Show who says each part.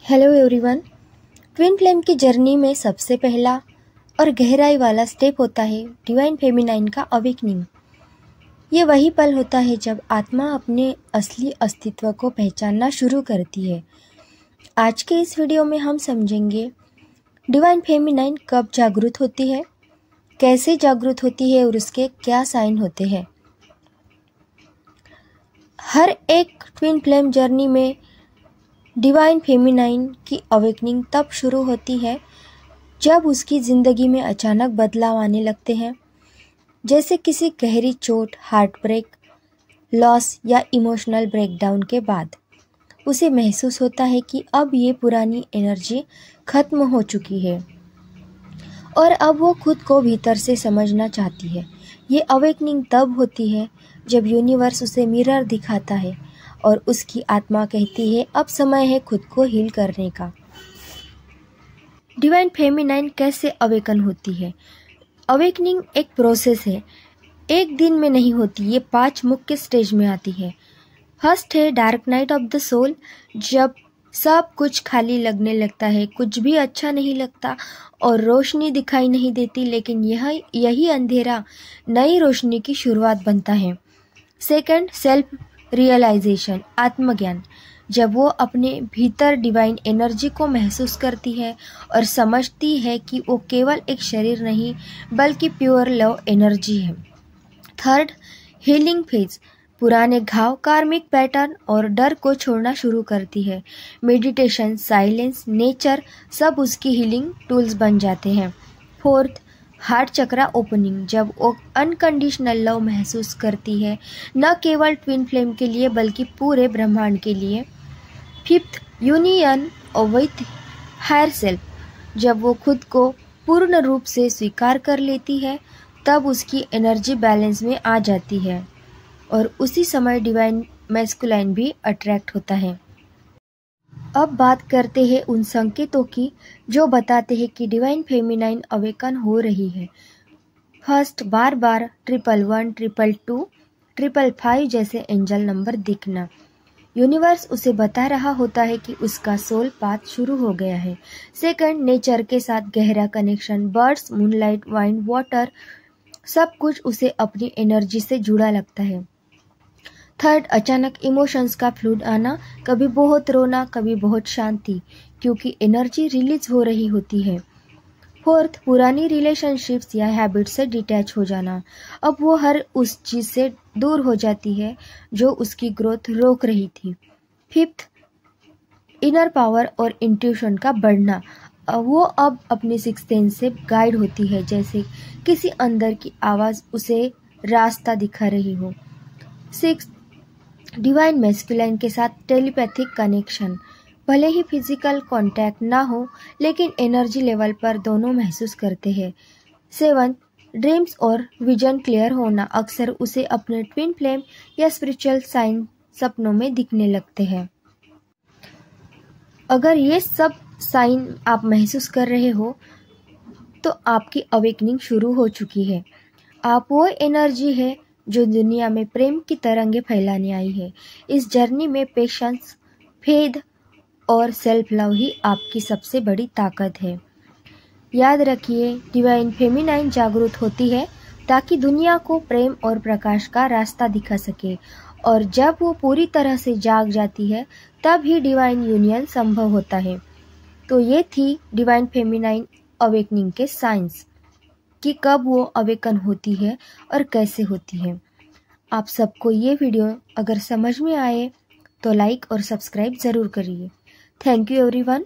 Speaker 1: Hello everyone. Twin flame की journey में सबसे पहला और गहराई वाला स्टेप होता है डिवाइन फेमिनाइन का अवेकनिंग। ये वही पल होता है जब आत्मा अपने असली अस्तित्व को पहचानना शुरू करती है। आज के इस वीडियो में हम समझेंगे डिवाइन फेमिनाइन कब जागृत होती है, कैसे जागृत होती है और उसके क्या साइन होते हैं। हर एक ट्विन फ्लेम जर्नी में डिवाइन फेमिनाइन की अवेकनिंग तब शुरू होती है जब उसकी ज़िंदगी में अचानक बदलाव आने लगते हैं, जैसे किसी गहरी चोट, हार्ट ब्रेक, लॉस या इमोशनल ब्रेकडाउन के बाद उसे महसूस होता है कि अब ये पुरानी एनर्जी खत्म हो चुकी है और अब वो खुद को भीतर से समझना चाहती है। ये अवेकनिंग तब होती है जब यूनिवर्स उसे मिरर दिखाता है और उसकी आत्मा कहती है अब समय है खुद को हील करने का। डिवाइन फेमिनाइन कैसे अवेकन होती है? अवेकनिंग एक प्रोसेस है, एक दिन में नहीं होती। ये 5 मुख्य स्टेज में आती है। फर्स्ट है dark night of the soul, जब सब कुछ खाली लगने लगता है, कुछ भी अच्छा नहीं लगता और रोशनी दिखाई नहीं देती, लेकिन यही अंधेरा नई रोशनी की शुरुआत बनता है। सेकंड, सेल्फ रियलाइजेशन, आत्मज्ञान, जब वो अपने भीतर डिवाइन एनर्जी को महसूस करती है और समझती है कि वो केवल एक शरीर नहीं बल्कि प्योर लव एनर्जी है। थर्ड, हीलिंग फेज, पुराने घाव, कार्मिक पैटर्न और डर को छोड़ना शुरू करती है। मेडिटेशन, साइलेंस, नेचर सब उसकी हीलिंग टूल्स बन जाते हैं। फोर्थ, हार्ट चक्रा ओपनिंग, जब वो अनकंडीशनल लव महसूस करती है, न केवल ट्विन फ्लेम के लिए बल्कि पूरे ब्रह्मांड के लिए। Fifth, union with higher self, जब वो खुद को पूर्ण रूप से स्वीकार कर लेती है, तब उसकी एनर्जी बैलेंस में आ जाती है और उसी समय डिवाइन मैस्कुलाइन भी अट्रैक्ट होता है। अब बात करते हैं उन संकेतों की जो बताते हैं कि डिवाइन फेमिनाइन अवेकन हो रही है। फर्स्ट, बार बार 111, 222, 555 जैसे एंजल नंबर दिखना। यूनिवर्स उसे बता रहा होता है कि उसका सोल पाथ शुरू हो गया है। सेकंड, नेचर के साथ गहरा connection, birds, moonlight, wind, water, सब कुछ उसे अपनी एनर्जी से जुड़ा लगता है। थर्ड, अचानक इमोशंस का फ्लूड आना, कभी बहुत रोना, कभी बहुत शांति, क्योंकि एनर्जी रिलीज हो रही होती है। फोर्थ, पुरानी रिलेशनशिप्स या हैबिट से डिटैच हो जाना, अब वो हर उस चीज़ से दूर हो जाती है जो उसकी ग्रोथ रोक रही थी। फिफ्थ, इनर पावर और इंट्यूशन का बढ़ना, वो अब अपनी सिक्स्थ सेंस से गाइड होती है, जैसे किसी अंदर की आवाज़ उसे रास्ता दिखा रही हो। सिक्स्थ, डिवाइन मैस्कुलाइन के साथ टेलीपैथिक कनेक्शन, भले ही फिजिकल कांटेक्ट ना हो लेकिन एनर्जी लेवल पर दोनों महसूस करते हैं। सेवंथ, ड्रीम्स और विजन क्लियर होना, अक्सर उसे अपने ट्विन फ्लेम या स्पिरिचुअल साइन सपनों में दिखने लगते हैं। अगर ये सब साइन आप महसूस कर रहे हो तो आपकी अवेकनिंग शुरू हो चुकी है। आप वो एनर्जी है जो दुनिया में प्रेम की तरंगे फैलाने आई है। इस जर्नी में पेशेंस, फेथ और सेल्फ लव ही आपकी सबसे बड़ी ताकत है। याद रखिए, डिवाइन फेमिनाइन जागरूक होती है ताकि दुनिया को प्रेम और प्रकाश का रास्ता दिखा सके, और जब वो पूरी तरह से जाग जाती है तब ही डिवाइन यूनियन संभव होता है। तो ये थी डिवाइन फेमिनाइन अवेकनिंग के साइंस कि कब वो अवेकन होती है और कैसे होती है। आप सबको ये वीडियो अगर समझ में आए तो लाइक और सब्सक्राइब ज़रूर करिए। Thank you everyone.